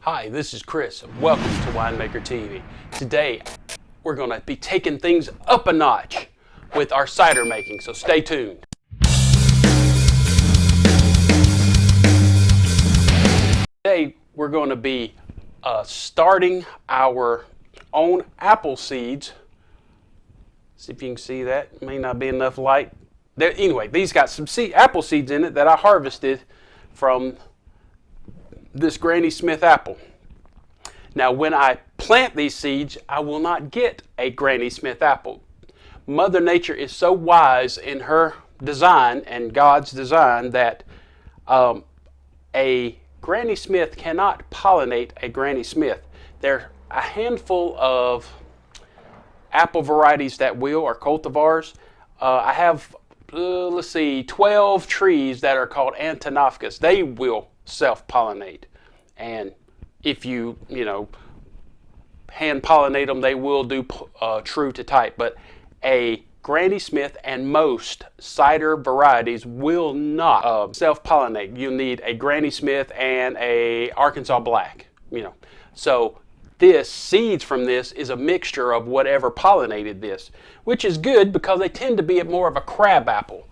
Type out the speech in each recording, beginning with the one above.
Hi, this is Chris. Welcome to Winemaker TV. Today, we're going to be taking things up a notch with our cider making, so stay tuned. Today, we're going to be starting our own apple seeds. See if you can see that. May not be enough light. Anyway, these got some apple seeds in it that I harvested from this Granny Smith apple. Now, when I plant these seeds, I will not get a Granny Smith apple. Mother Nature is so wise in her design and God's design that a Granny Smith cannot pollinate a Granny Smith. There are a handful of apple varieties that will, or cultivars. I have, 12 trees that are called Antonophgus. They will self-pollinate, and if you hand pollinate them, they will do true to type. But a Granny Smith and most cider varieties will not self-pollinate. You need a Granny Smith and a Arkansas Black. So this seeds from this is a mixture of whatever pollinated this, which is good because they tend to be more of a crab apple.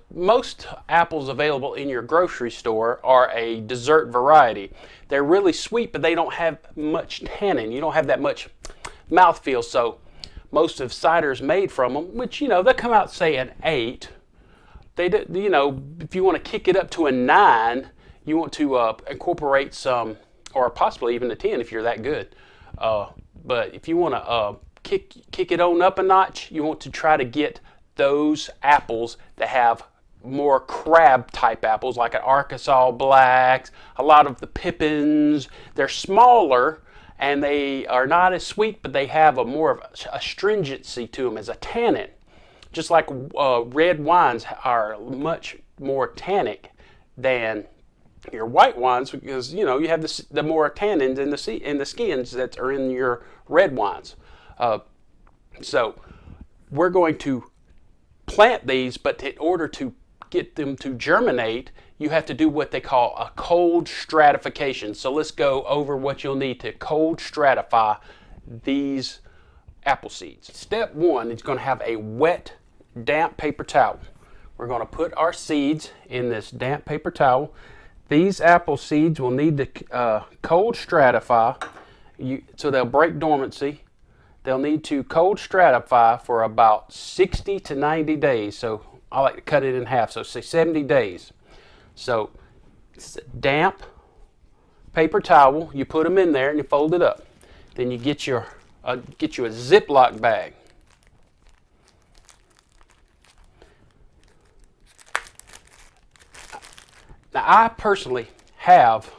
Most apples available in your grocery store are a dessert variety. They're really sweet, but they don't have much tannin. You don't have that much mouthfeel. So most of ciders made from them, which they come out say an 8. They do, if you want to kick it up to a 9, you want to incorporate some, or possibly even a 10 if you're that good. But if you want to kick it on up a notch, you want to try to get those apples that have more crab type apples, like an Arkansas Blacks, a lot of the Pippins. They're smaller and they are not as sweet, but they have a more of a stringency to them as a tannin. Just like red wines are much more tannic than your white wines, because you have the more tannins in the skins that are in your red wines. So we're going to plant these, but in order to get them to germinate, you have to do what they call a cold stratification. So let's go over what you'll need to cold stratify these apple seeds. Step 1 is going to have a wet, damp paper towel. We're going to put our seeds in this damp paper towel. These apple seeds will need to cold stratify, so they'll break dormancy. They'll need to cold stratify for about 60 to 90 days. So I like to cut it in half, so say 70 days. So it's a damp paper towel. You put them in there and you fold it up. Then you get you a Ziploc bag. Now I personally have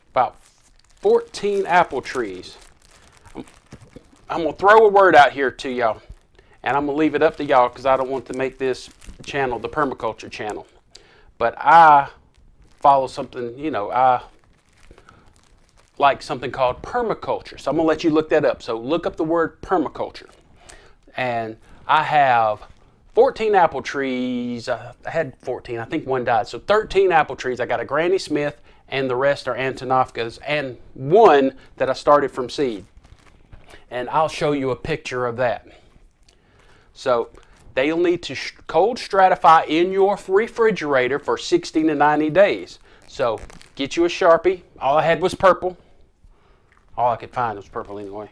about 14 apple trees. I'm going to throw a word out here to y'all, and I'm going to leave it up to y'all because I don't want to make this channel the permaculture channel. But I follow something, I like something called permaculture. So I'm going to let you look that up. So look up the word permaculture. And I have 14 apple trees. I had 14. I think one died. So 13 apple trees. I got a Granny Smith, and the rest are Antonophgus, and one that I started from seed. And I'll show you a picture of that. So they'll need to cold stratify in your refrigerator for 60 to 90 days. So get you a Sharpie. All I had was purple. All I could find was purple anyway.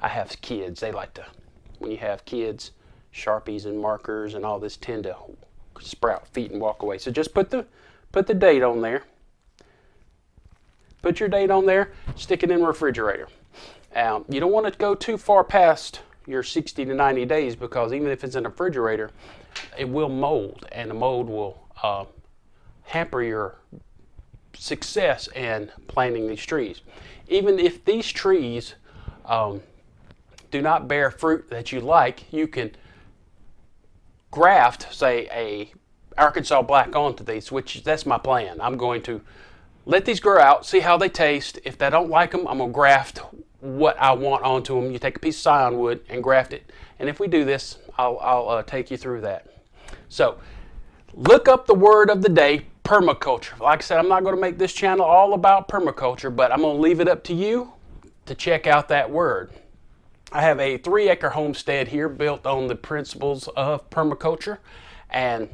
I have kids. They like to, when you have kids, Sharpies and markers and all this tend to sprout feet and walk away. So just put the date on there. Put your date on there. Stick it in the refrigerator. You don't want to go too far past your 60 to 90 days, because even if it's in a refrigerator, it will mold, and the mold will hamper your success in planting these trees. Even if these trees do not bear fruit that you like, you can graft, say, a Arkansas Black onto these, which that's my plan. I'm going to let these grow out, see how they taste. If I don't like them, I'm going to graft what I want onto them. You take a piece of scion wood and graft it. And if we do this, I'll take you through that. So look up the word of the day, permaculture. Like I said, I'm not going to make this channel all about permaculture, but I'm going to leave it up to you to check out that word. I have a 3-acre homestead here built on the principles of permaculture, and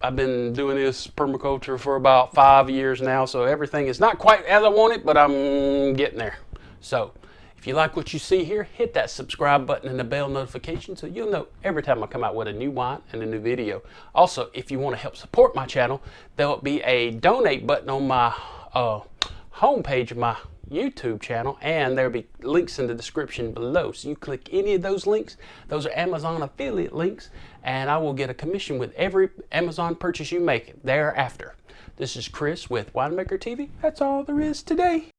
I've been doing this permaculture for about 5 years now, so everything is not quite as I want it, but I'm getting there. So if you like what you see here, hit that subscribe button and the bell notification so you'll know every time I come out with a new wine and a new video. Also, if you want to help support my channel, there'll be a donate button on my homepage of my YouTube channel, and there'll be links in the description below. So you click any of those links. Those are Amazon affiliate links, and I will get a commission with every Amazon purchase you make thereafter. This is Chris with Winemaker TV. That's all there is today.